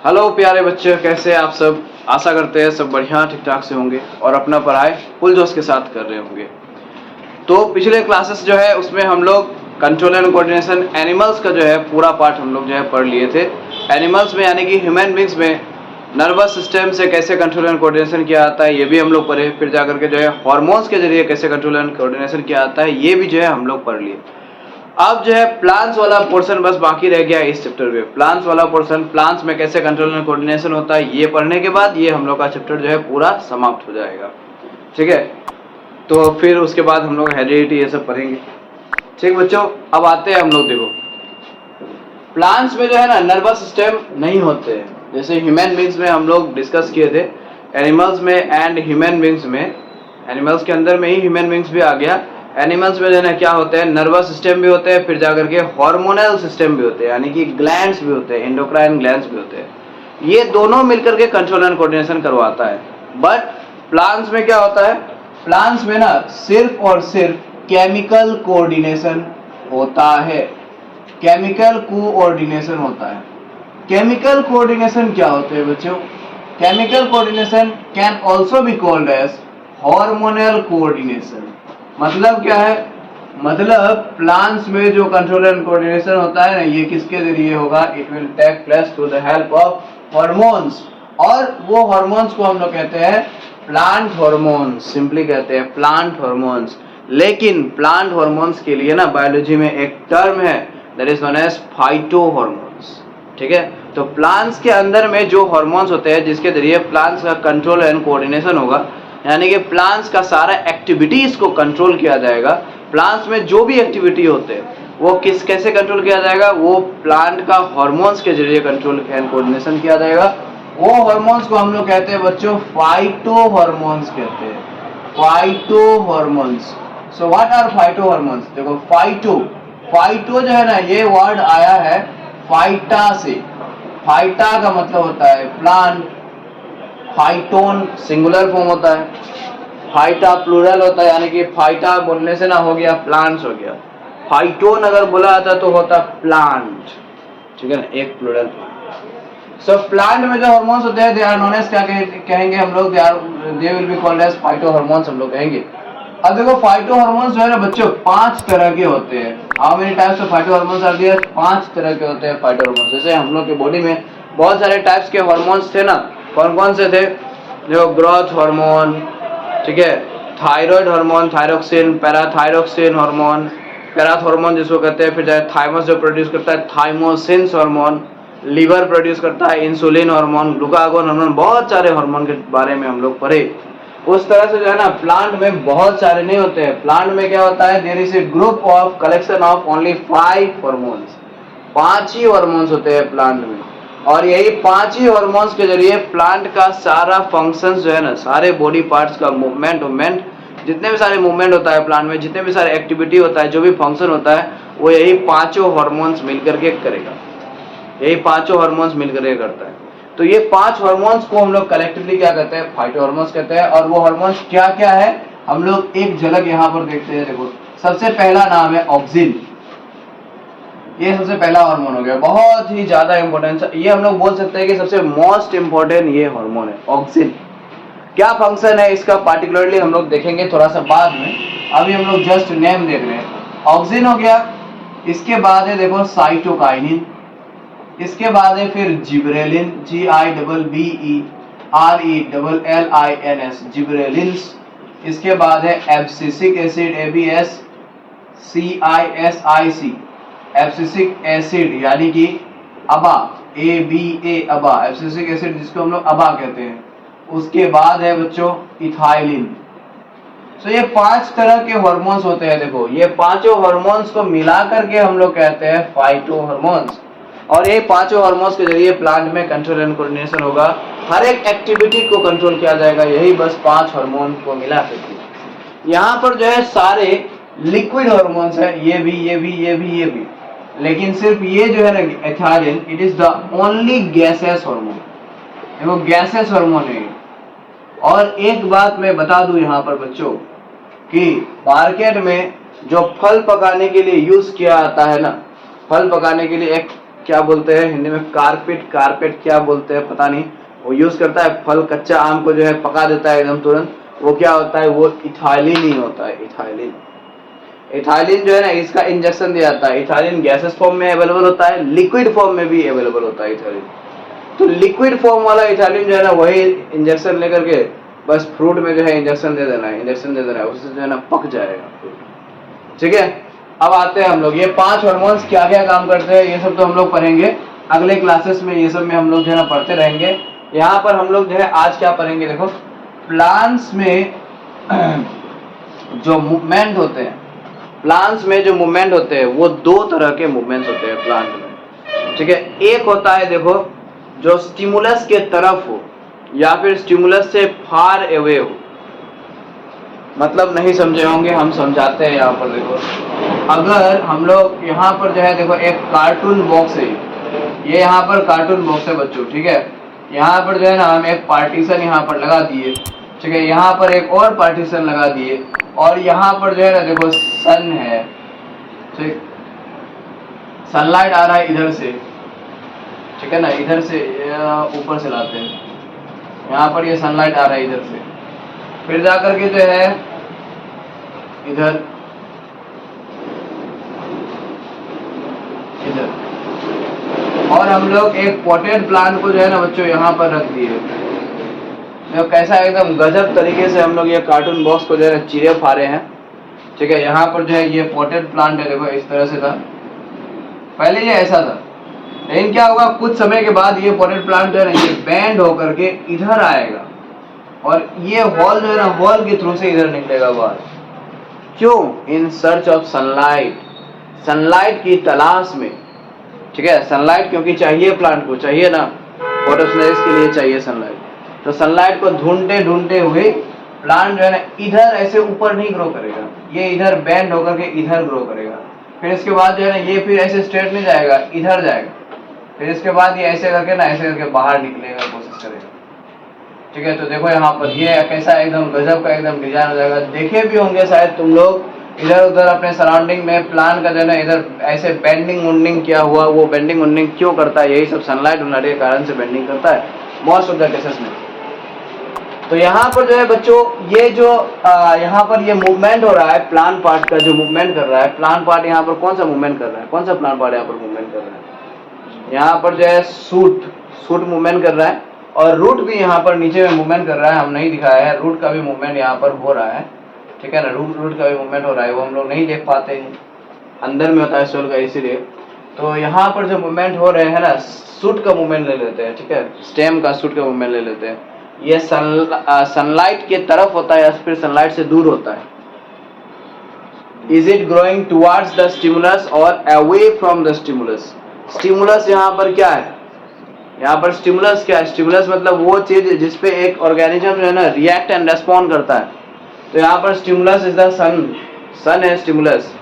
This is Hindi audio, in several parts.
हेलो प्यारे बच्चे, कैसे आप सब। आशा करते हैं सब बढ़िया ठीक ठाक से होंगे और अपना पढ़ाई फुल जोश के साथ कर रहे होंगे। तो पिछले क्लासेस जो है उसमें हम लोग कंट्रोल एंड कोऑर्डिनेशन एनिमल्स का जो है पूरा पार्ट हम लोग जो है पढ़ लिए थे। एनिमल्स में यानी कि ह्यूमन बींग्स में नर्वस सिस्टम से कैसे कंट्रोल एंड कोऑर्डिनेशन किया जाता है ये भी हम लोग पढ़े। फिर जाकर के जो है हार्मोन्स के जरिए कैसे कंट्रोल एंड कोऑर्डिनेशन किया जाता है ये भी जो है हम लोग पढ़ लिए। अब जो है प्लांट्स वाला पोर्शन बस बाकी रह गया इस चैप्टर में। प्लांट्स वाला पोर्शन, प्लांट्स में कैसे कंट्रोल एंड कोऑर्डिनेशन होता है ये पढ़ने के बाद ये हम लोग का चैप्टर जो है पूरा समाप्त हो जाएगा। ठीक है, तो फिर उसके बाद हम लोग हेरिडिटी ये सब पढ़ेंगे। ठीक बच्चों, अब आते हैं हम लोग। देखो प्लांट्स में जो है ना नर्वस सिस्टम नहीं होते हैं, जैसे ह्यूमन बींग्स में हम लोग डिस्कस किए थे। एनिमल्स में एंड ह्यूमन बींग्स में, एनिमल्स के अंदर में ही ह्यूमन बींग्स भी आ गया। एनिमल्स में जो है ना क्या होते हैं, नर्वस सिस्टम भी होते हैं, फिर जाकर के हार्मोनल सिस्टम भी होते हैं, यानी कि ग्लैंड्स भी होते हैं, एंडोक्राइन ग्लैंड्स भी होते हैं। ये दोनों मिलकर के कंट्रोल एंड कोऑर्डिनेशन करवाता है। बट प्लांट्स में क्या होता है, प्लांट्स में ना सिर्फ और सिर्फ केमिकल कोऑर्डिनेशन होता है। केमिकल कोऑर्डिनेशन होता है। केमिकल कोऑर्डिनेशन क्या होते हैं बच्चों? Chemical coordination can also be called as hormonal coordination. मतलब क्या है, मतलब प्लांट्स में जो कंट्रोल एंड कोऑर्डिनेशन होता है ना ये किसके जरिए होगा? It will take place through the help of hormones. और वो हार्मोन्स को हम लोग कहते हैं प्लांट हार्मोन्स, सिंपली कहते हैं प्लांट हार्मोन्स। लेकिन प्लांट हार्मोन्स के लिए ना बायोलॉजी में एक टर्म है that is known as phytohormones. ठीक है, तो प्लांट्स के अंदर में जो हार्मोन्स होते हैं जिसके जरिए प्लांट्स का कंट्रोल एंड कोऑर्डिनेशन होगा, यानी कि प्लांट्स का सारा एक्टिविटीज को कंट्रोल किया जाएगा। प्लांट्स में जो भी एक्टिविटी होते हैं वो कैसे कंट्रोल किया जाएगा? वो प्लांट का हार्मोन्स के जरिए कंट्रोल एंड कोऑर्डिनेशन किया जाएगा। वो हार्मोन्स को हम लोग कहते हैं बच्चों फाइटो हार्मोन्स कहते हैं, phytohormones. So what are phytohormones? देखो फाइटो जो है ना ये वर्ड आया है फाइटा से। फाइटा का मतलब होता है प्लांट, फाइटोन सिंगुलर फॉर्म होता है, फाइटा प्लूरल होता है, यानी कि फाइटा बोलने से ना हो गया प्लांट्स हो गया। फाइटोन अगर बोला जाता तो होता प्लांट। ठीक है ना, एक प्लूरल। सो प्लांट में जो हार्मोन्स होते हैं दे आर नोन एज, क्या कहेंगे हम लोग? They will be called as phytohormones हम लोग कहेंगे। अब देखो फाइटो हार्मोन्स जो है ना बच्चों 5 तरह के होते हैं। How many types of phytohormones are there? 5 तरह के होते हैं फाइटो हार्मोन्स। जैसे हम लोग के बॉडी में बहुत सारे टाइप्स के हार्मोन्स थे ना, कौन कौन से थे? जो ग्रोथ हार्मोन, ठीक है, thyroid hormone, thyroxine, parathyroxine hormone, parathormone जिसको कहते हैं, फिर जाए थाइमस जो प्रोड्यूस करता है थाइमोसिन हार्मोन, लीवर प्रोड्यूस करता है इंसुलिन हार्मोन, ग्लूकागोन हार्मोन, बहुत सारे हार्मोन के बारे में हम लोग पढ़े। उस तरह से जो है ना प्लांट में बहुत सारे नहीं होते हैं। प्लांट में क्या होता है, there is a group of collection of only 5 hormones. 5 ही हार्मोन्स होते हैं प्लांट में, और यही 5 ही हार्मोन्स के जरिए प्लांट का सारा फंक्शंस जो है ना, सारे बॉडी पार्ट्स का मूवमेंट जितने भी सारे मूवमेंट होता है प्लांट में, जितने भी सारे एक्टिविटी होता है, जो भी फंक्शन होता है, वो यही 5 हार्मोन्स मिलकर के करेगा। यही 5 हार्मोन्स मिलकर के करता है। तो ये 5 हार्मोन्स को हम लोग कलेक्टिवली क्या कहते हैं? फाइटो हार्मोन्स कहते हैं। और वो हार्मोन्स क्या क्या है हम लोग एक झलक यहाँ पर देखते हैं। देखो सबसे पहला नाम है ऑक्सिन। ये सबसे पहला हार्मोन हो गया, बहुत ही ज्यादा इंपॉर्टेंस। ये हम लोग बोल सकते हैं कि सबसे मोस्ट इंपॉर्टेंट ये हार्मोन है ऑक्सिन। क्या फंक्शन है इसका पार्टिकुलरली हम लोग देखेंगे थोड़ा सा बाद में, अभी हम लोग जस्ट नेम देख रहे हैं। ऑक्सिन हो गया, इसके बाद है देखो साइटोकाइनिन, इसके बाद है फिर जिबरेलिन, GIBBERELLINS, जिबरेलिन्स। इसके बाद है abscisic acid, ABSCISIC, abscisic acid यानी कि अबा, ABA अबा, एब्सिसिक एसिड जिसको हम लोग अबा कहते हैं। उसके बाद है बच्चों इथाइलिन। तो ये 5 तरह के हार्मोन्स होते हैं। देखो ये 5 हार्मोन्स को मिला करके हम लोग कहते हैं फाइटो हार्मोन्स। और ये 5 हार्मोन्स के जरिए प्लांट में कंट्रोल एंड कोऑर्डिनेशन होगा, हर एक एक्टिविटी को कंट्रोल किया जाएगा, यही बस 5 हार्मोन को मिला करके। यहाँ पर जो है सारे लिक्विड हार्मोन्स है, ये भी, लेकिन सिर्फ ये जो है ना ethylene, it is the only gases hormone. देखो गैसेस हार्मोन है। और एक बात मैं बता दूं यहाँ पर बच्चों कि मार्केट में जो फल पकाने के लिए यूज किया जाता है ना, फल पकाने के लिए एक क्या बोलते हैं हिंदी में, कारपेट, कारपेट क्या बोलते हैं पता नहीं, वो यूज करता है। फल कच्चा आम को जो है पका देता है एकदम तुरंत, वो क्या होता है, वो इथाइलिन ही होता है, इथाइलिन। इथाइलिन जो है ना, इसका इंजेक्शन दिया जाता है। इथाइलिन गैसेस फॉर्म में अवेलेबल होता है, लिक्विड फॉर्म में भी अवेलेबल होता है इथाइलिन। तो लिक्विड फॉर्म वाला इथाइलिन जो है ना, वही इंजेक्शन लेकर के बस फ्रूट में जो है इंजेक्शन दे देना है, इंजेक्शन दे देना है, उससे जो है ना पक जाएगा फ्रूट। ठीक है, अब आते हैं हम लोग, ये 5 हार्मोन्स क्या क्या काम करते हैं, ये सब तो हम लोग पढ़ेंगे अगले क्लासेस में, ये सब में हम लोग जो है ना पढ़ते रहेंगे। यहाँ पर हम लोग जो है आज क्या पढ़ेंगे, देखो प्लांट्स में जो मूवमेंट होते हैं, प्लांट्स में जो मूवमेंट होते हैं वो 2 तरह के मूवमेंट्स होते हैं प्लांट में। ठीक है, एक होता है देखो जो स्टिमुलस के तरफ हो या फिर स्टिमुलस से फार अवे हो। मतलब नहीं समझे होंगे, हम समझाते हैं। यहाँ पर देखो, अगर हम लोग यहाँ पर जो है देखो एक कार्टून बॉक्स है, ये यहाँ पर कार्टून बॉक्स है बच्चों। ठीक है, यहाँ पर जो है ना हम एक पार्टीशन यहाँ पर लगा दिए। ठीक है, यहाँ पर एक और पार्टीशन लगा दिए, और यहाँ पर जो है ना देखो सन है। ठीक, सनलाइट आ रहा है इधर से, ठीक है ना, इधर से ऊपर से लाते हैं, यहाँ पर ये सनलाइट आ रहा है इधर से, फिर जाकर के जो है इधर इधर, और हम लोग एक पॉटेड प्लांट को जो है ना बच्चों यहाँ पर रख दिए। देखो कैसा एकदम गजब तरीके से हम लोग ये कार्टून बॉक्स को जो है चीरे फाड़े हैं। ठीक है, यहाँ पर जो है ये पॉटेड प्लांट है, देखो इस तरह से था, पहले ये ऐसा था, लेकिन क्या होगा कुछ समय के बाद ये पॉटेड प्लांट जो है ना ये बेंड होकर के इधर आएगा, और ये हॉल जो है ना हॉल के थ्रू से इधर निकलेगा बाहर। क्यों? In search of sunlight, sunlight की तलाश में। ठीक है, सनलाइट क्योंकि चाहिए, प्लांट को चाहिए ना, फोटोसिंथेसिस के लिए चाहिए सनलाइट। तो सनलाइट को ढूंढते ढूंढते हुए प्लांट जो है ना इधर ऐसे ऊपर नहीं ग्रो करेगा, ये इधर बेंड होकर के इधर ग्रो करेगा। फिर इसके बाद जो है ना ये फिर ऐसे स्ट्रेट नहीं जाएगा, इधर जाएगा, फिर इसके बाद ये ऐसे करके ना ऐसे करके बाहर निकलेगा, कोशिश करेगा। ठीक है, तो देखो यहाँ पर ये कैसा एकदम गजब का एकदम डिजाइन हो जाएगा। देखे भी होंगे शायद तुम लोग इधर उधर अपने सराउंडिंग में प्लांट का जो है ना इधर ऐसे बेंडिंग वुंडिंग किया हुआ। वो बेंडिंग वुंडिंग क्यों करता है? यही सब सनलाइट के कारण से बेंडिंग करता है मोस्ट ऑफ द केसेस में। तो यहाँ पर जो है बच्चों ये जो यहाँ पर ये मूवमेंट हो रहा है, प्लांट पार्ट का जो मूवमेंट कर रहा है, प्लांट पार्ट यहाँ पर कौन सा मूवमेंट कर रहा है, कौन सा प्लांट पार्ट यहाँ पर मूवमेंट कर रहा है? यहाँ पर जो है सूट मूवमेंट कर रहा है, और रूट भी यहाँ पर नीचे में मूवमेंट कर रहा है। हम नहीं दिखाया है, रूट का भी मूवमेंट यहाँ पर हो रहा है। ठीक है ना, रूट का भी मूवमेंट हो रहा है, वो हम लोग नहीं देख पाते हैं, अंदर में होता है सोल का, इसीलिए। तो यहाँ पर जो मूवमेंट हो रहे हैं ना, सूट का मूवमेंट ले लेते हैं। ठीक है, स्टेम का सूट का मूवमेंट ले लेते हैं। ये सनलाइट के तरफ होता है या फिर सनलाइट से दूर होता है? Is it growing towards the stimulus और away from the stimulus? Stimulus यहाँ पर क्या है? यहाँ पर स्टिमुलस क्या है? स्टिमुलस मतलब वो चीज जिसपे एक ऑर्गेनिज्म जो है ना रिएक्ट एंड रेस्पॉन्ड करता है। तो यहाँ पर स्टिमुलस इज द सन, सन है स्टिमुलस।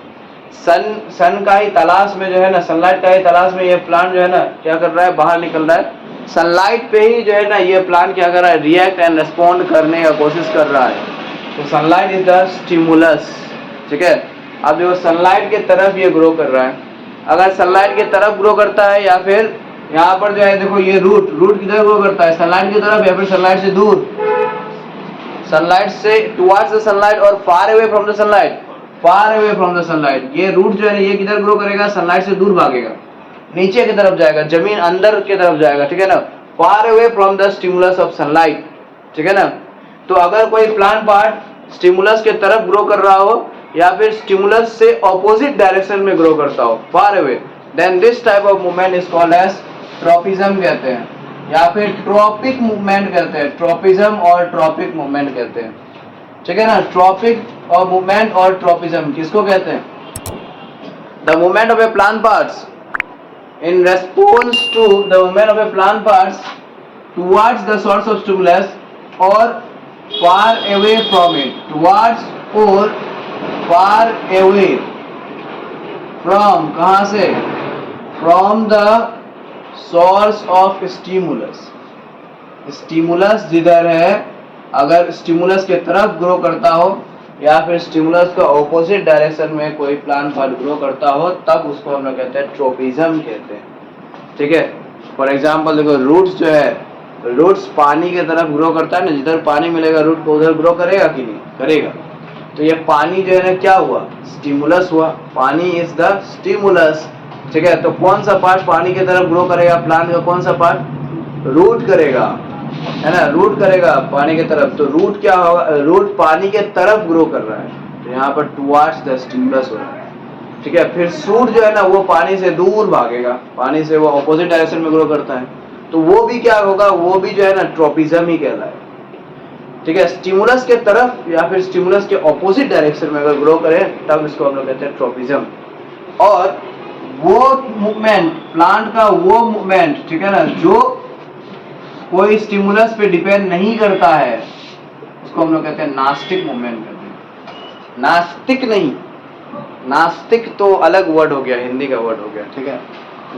सन का ही तलाश में जो है ना, सनलाइट का ही तलाश में ये प्लांट जो है ना क्या कर रहा है, बाहर निकल रहा है। सनलाइट पे ही जो है ना ये प्लांट क्या कर रहा है, रिएक्ट एंड रेस्पॉन्ड करने का कोशिश कर रहा है। तो सनलाइट इज द स्टिमुलस। ठीक है, अब जो सनलाइट के तरफ ये ग्रो कर रहा है, अगर सनलाइट के तरफ ग्रो करता है या फिर यहाँ पर जो है देखो ये रूट किधर ग्रो करता है, सनलाइट की तरफ या फिर सनलाइट से दूर? सनलाइट से टुवर्ड्स द सनलाइट और far away from the sunlight, far away from the sunlight. ये रूट जो है ये किधर ग्रो करेगा, सनलाइट से दूर भागेगा, नीचे की तरफ जाएगा, जमीन अंदर की तरफ जाएगा। ठीक है ना, far away from the stimulus of sunlight. ठीक है ना, तो अगर कोई प्लांट पार्ट स्टिमुलस के तरफ ग्रो कर रहा हो या फिर स्टिमुलस से ऑपोजिट डायरेक्शन में ग्रो करता हो, far away, then this type of movement is called as tropism कहते हैं, या फिर ट्रॉपिक मूवमेंट कहते हैं। ट्रॉपिज्म और ट्रॉपिक मूवमेंट कहते हैं। ठीक है ना, ट्रॉपिक और मूवमेंट और ट्रॉपिज्म किसको कहते हैं? The movement of A plant parts in response to the movement of a plant parts towards the source of stimulus or far away from it, towards or far away from, कहाँ से? from the source of stimulus। Stimulus जिधर है, अगर स्टिमुलस के तरफ ग्रो करता हो या फिर स्टिमुलस का ऑपोजिट डायरेक्शन में कोई प्लांट पार्ट ग्रो करता हो, तब उसको हम लोग कहते हैं ट्रोपिज्म कहते हैं। ठीक है। फॉर एग्जाम्पल देखो रूट्स जो है, रूट्स पानी की तरफ ग्रो करता है ना, जिधर पानी मिलेगा रूट को उधर ग्रो करेगा कि नहीं करेगा। तो ये पानी जो है ना क्या हुआ, स्टिमुलस हुआ, पानी इज द स्टिमुलस, ठीक है। तो कौन सा पार्ट पानी की तरफ ग्रो करेगा प्लांट का, कौन सा पार्ट, रूट करेगा, है ना, रूट करेगा पानी की तरफ। तो रूट क्या होगा, रूट पानी के तरफ ग्रो कर रहा है, तो यहाँ पर टुवर्ड्स द स्टिमुलस हो रहा है, ठीक है। फिर शूट जो है ना वो पानी से दूर भागेगा, पानी से वो ऑपोजिट डायरेक्शन में ग्रो करता है, तो वो भी क्या होगा, वो भी जो है ना ट्रोपिज्म ही कहलाएगा, ठीक है। स्टिमुलस के तरफ या फिर स्टिमुलस के ऑपोजिट डायरेक्शन में अगर ग्रो करे तब इसको हम लोग कहते हैं ट्रोपिज्म। और वो मूवमेंट, प्लांट का वो मूवमेंट, ठीक है ना, जो कोई स्टिमुलस पे डिपेंड नहीं करता है, उसको हम लोग कहते हैं नास्टिक मूवमेंट कहते हैं। नास्तिक नहीं, नास्तिक तो अलग वर्ड हो गया, हिंदी का वर्ड हो गया, ठीक है।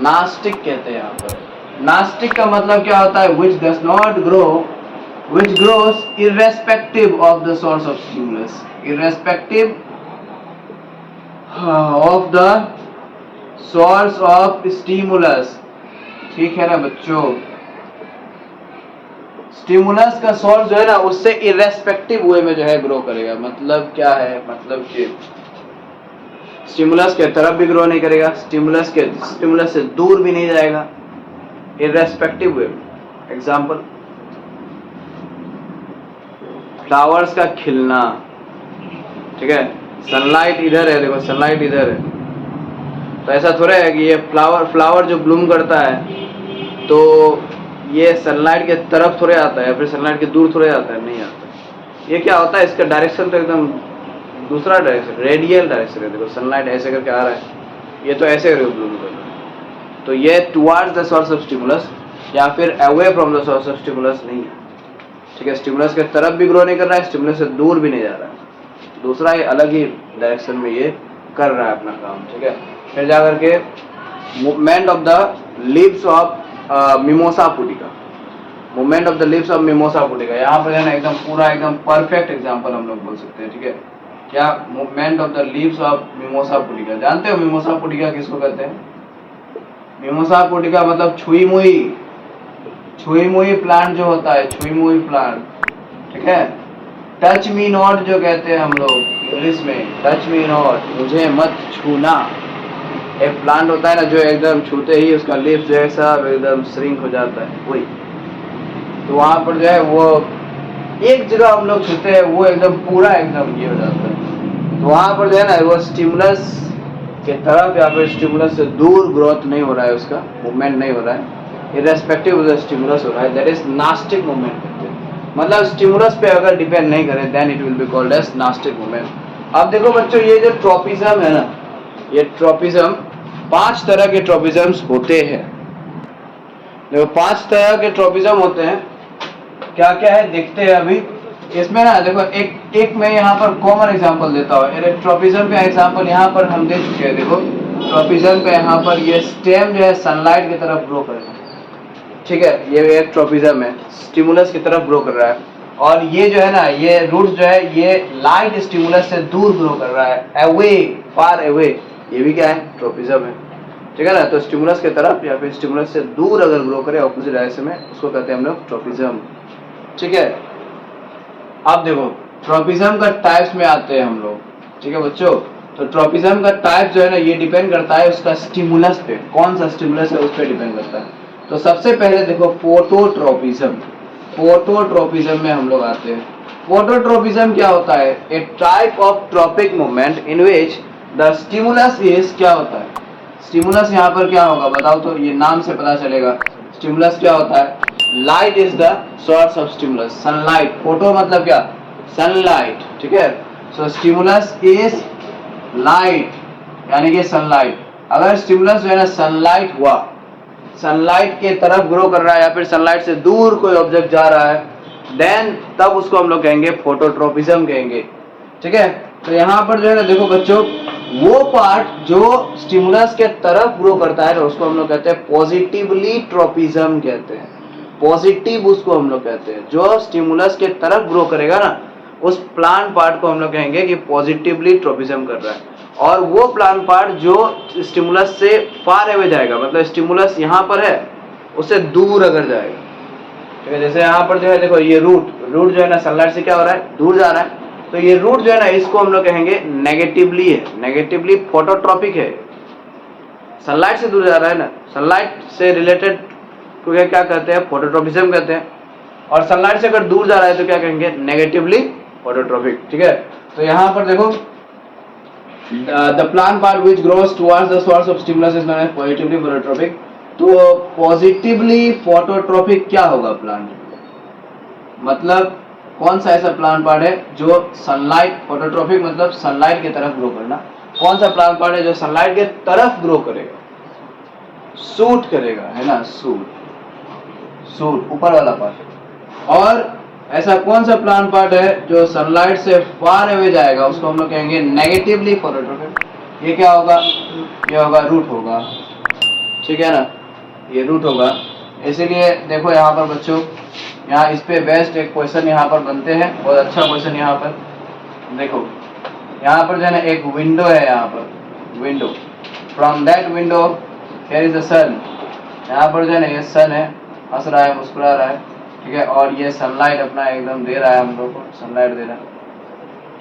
नास्टिक कहते हैं यहाँ पर। नास्टिक का मतलब क्या होता है, which does not grow, which grows irrespective of the source of stimulus, irrespective of the source of stimulus, ठीक है ना बच्चों। स्टिमुलस का सोर्स जो है ना उससे इरेस्पेक्टिव वे में जो है ग्रो करेगा। मतलब क्या है, मतलब कि स्टिमुलस के तरफ भी ग्रो नहीं करेगा, स्टिमुलस से दूर भी नहीं जाएगा, इरेस्पेक्टिव वे। एग्जाम्पल, फ्लावर्स का खिलना, ठीक है, सनलाइट इधर है, देखो सनलाइट इधर है, तो ऐसा थोड़ा है कि ये फ्लावर जो ब्लूम करता है तो ये सनलाइट के तरफ थोड़े आता है, फिर सनलाइट के दूर थोड़े आता है, नहीं आता। ये क्या होता है, इसका डायरेक्शन तो एकदम दूसरा डायरेक्शन, रेडियल डायरेक्शन है। देखो सनलाइट ऐसे करके आ रहा है, ये तो ऐसे करके ब्लूम कर रहा है, तो ये towards the source of stimulus या फिर away from the source of stimulus नहीं है, ठीक है। स्टिमुलस के तरफ भी ग्रो नहीं कर रहा है, स्टिमुलस से दूर भी नहीं जा रहा है, दूसरा ये अलग ही डायरेक्शन में ये कर रहा है अपना काम, ठीक है। फिर जाकर के movement of the leaves of mimosa pudica, movement of the leaves of mimosa pudica, यहाँ पर है ना एकदम पूरा एकदम परफेक्ट एग्जांपल हम लोग बोल सकते हैं, ठीक है। क्या, movement of the leaves of mimosa pudica. जानते हो मिमोसा पुटिका किसको कहते हैं? मिमोसा पुटिका मतलब छुई मुई प्लांट जो होता है, छुई मुई प्लांट, ठीक है। टच मी नॉट जो कहते हैं हम लोग इंग्लिश में, टच मी नॉट, मुझे मत छूना। एक प्लांट होता है ना जो एकदम छूते ही उसका लीफ जो है सब एकदम श्रिंक हो जाता है, वही। तो वहां पर जो है वो एक जगह हम लोग छूते हैं वो एकदम पूरा एकदम ये हो जाता है। तो वहां पर जो है ना वो स्टिमुलस के तरफ या फिर स्टिमुलस से दूर ग्रोथ नहीं हो रहा है, उसका मूवमेंट नहीं हो रहा है, इरेस्पेक्टिव ऑफ द स्टिमुलस हो रहा है, दैट इज नास्टिक मूवमेंट कहते हैं। मतलब स्टिमुलस पे अगर डिपेंड नहीं करे then it will be called as nastic movement. अब देखो बच्चों, ये जो ट्रोपिज्म है ना, ये ट्रोपिज्म 5 तरह के ट्रोपिज्म्स होते हैं। देखो 5 तरह के ट्रोपिज्म होते हैं, क्या क्या है देखते हैं अभी इसमें ना। देखो एक मैं यहाँ पर कॉमन एग्जांपल देता हूँ। ट्रोपिज्म का एग्जांपल यहाँ पर हम दे चुके हैं। देखो ट्रोपिज्म पे यहाँ पर ये स्टेम जो है सनलाइट की तरफ ग्रो करेगा, ठीक है। ये एक ट्रोपिज्म है, स्टिमुलस की तरफ ग्रो कर रहा है। और ये जो है ना, ये रूट जो है ये लाइट स्टिमुलस से दूर ग्रो कर रहा है, अवे, फार अवे, ये भी क्या है, ट्रोपिज्म है, ठीक है ना। तो स्टिमुलस की तरफ या फिर स्टिमुलस से दूर अगर ग्रो करे ऑपोजिट डायरेक्शन में, उसको कहते हैं हम लोग ट्रोपिज्म, ठीक है। अब देखो ट्रोपिज्म का टाइप्स में आते हैं हम लोग, ठीक है बच्चों। तो ट्रोपिज्म का टाइप जो है ना ये डिपेंड करता है उसका स्टिमुलस पे, कौन सा स्टिमुलस है उस पर डिपेंड करता है। तो सबसे पहले देखो फोटोट्रोपिज्म, फोटोट्रोपिज्म में हम लोग आते हैं। फोटोट्रोपिज्म क्या होता है, a type of tropic movement in which the stimulus is, क्या होता है स्टिमुलस, यहाँ पर क्या होगा बताओ तो, ये नाम से पता चलेगा। स्टिमुलस क्या होता है, light is the source of stimulus, sunlight, photo मतलब क्या, सनलाइट, ठीक है। सो स्टिमुलस इज लाइट, यानी कि सनलाइट। अगर स्टिमुलस जो है ना सनलाइट हुआ, सनलाइट के तरफ ग्रो कर रहा है या फिर सनलाइट से दूर कोई ऑब्जेक्ट जा रहा है, देन तब उसको हम लोग कहेंगे फोटोट्रोपिज्म कहेंगे, ठीक है। तो यहाँ पर जो है ना देखो बच्चों, वो पार्ट जो स्टिमुलस के तरफ ग्रो करता है ना उसको हम लोग कहते हैं पॉजिटिवली ट्रोपिज्म कहते हैं। पॉजिटिव उसको हम लोग कहते हैं, जो स्टिमुलस के तरफ ग्रो करेगा ना उस प्लांट पार्ट को हम लोग कहेंगे कि पॉजिटिवली ट्रोपिज्म कर रहा है। और वो प्लांट पार्ट जो स्टिमुलस से फार अवे जाएगा, मतलब स्टिमुलस यहाँ पर है उससे दूर अगर जाएगा, ठीक है। जैसे यहाँ पर जो है देखो ये रूट जो है ना सनलाइट से क्या हो रहा है, दूर जा रहा है, तो ये रूट जो है ना इसको हम लोग कहेंगे नेगेटिवली है, नेगेटिवली फोटोट्रॉपिक है, सनलाइट से दूर जा रहा है ना, सनलाइट से रिलेटेड को क्या कहते हैं, फोटोट्रॉपिज्म कहते हैं। और सनलाइट से अगर दूर जा रहा है तो क्या कहेंगे, नेगेटिवली फोटोट्रॉपिक, ठीक है। तो यहाँ पर देखो the plant part which grows towards the source of stimulus is known as positively phototropic. तो पॉजिटिवली फोटोट्रॉपिक क्या होगा प्लांट, मतलब कौन सा ऐसा प्लांट पार्ट है जो सनलाइट, फोटोट्रॉपिक मतलब सनलाइट की तरफ ग्रो करना, कौन सा प्लांट पार्ट है जो सनलाइट के तरफ ग्रो करेगा, सूट करेगा, है ना, सूट ऊपर वाला पार्ट। और ऐसा कौन सा प्लांट पार्ट है जो सनलाइट से फार अवे जाएगा, उसको हम लोग कहेंगे नेगेटिवली फोटोट्रॉपिक। ये क्या होगा, ये होगा रूट होगा, ठीक है ना, ये रूट होगा। इसीलिए देखो यहाँ पर बच्चों, यहाँ इस पे बेस्ट एक क्वेश्चन यहाँ पर बनते हैं, बहुत अच्छा क्वेश्चन यहाँ पर देखो, यहाँ पर जो है ना एक विंडो है, यहाँ पर window, from that window here is the sun, यहाँ पर जो है ना ये सन है, हंस रहा है, मुस्कुरा रहा है, ठीक है। और ये सनलाइट अपना एकदम दे रहा है हम लोग को, सनलाइट दे रहा है,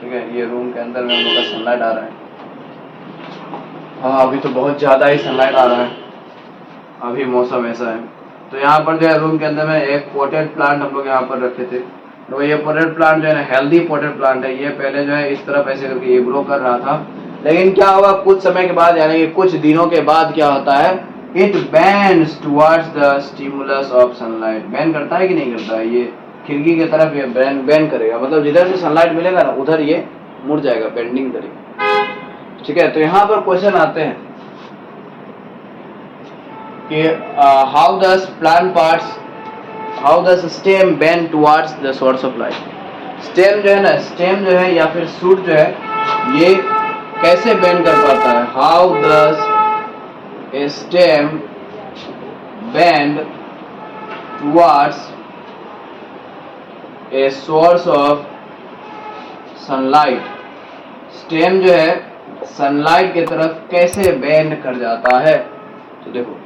ठीक है। ये रूम के अंदर में हम लोग का सनलाइट आ रहा है, हाँ अभी तो बहुत ज़्यादा ही सनलाइट आ रहा है, अभी मौसम ऐसा है। तो यहाँ पर जो है रूम के अंदर में एक पोटेड प्लांट हम लोग यहाँ पर रखे थे, तो ये पोटेड प्लांट जो है ना हेल्दी पोटेड प्लांट है। ये पहले जो है इस तरफ ऐसे करके ये ग्रो कर रहा था, लेकिन क्या हुआ कुछ समय के बाद, यानी कि कुछ दिनों के बाद क्या होता है, it bends towards the stimulus of sunlight. Bend करता है कि नहीं करता है, ये खिड़की की तरफ ये बेंड करेगा, मतलब जिधर से सनलाइट मिलेगा ना उधर ये मुड़ जाएगा, बेंडिंग करेगा, ठीक है। तो यहाँ पर क्वेश्चन आते हैं कि how does plant parts, how does stem bend towards the source of light. Stem जो है ना, स्टेम जो है या फिर शूट जो है, ये कैसे बेंड कर पाता है, how does a stem bend towards a source of sunlight. Stem जो है सनलाइट की तरफ कैसे बेंड कर जाता है, तो देखो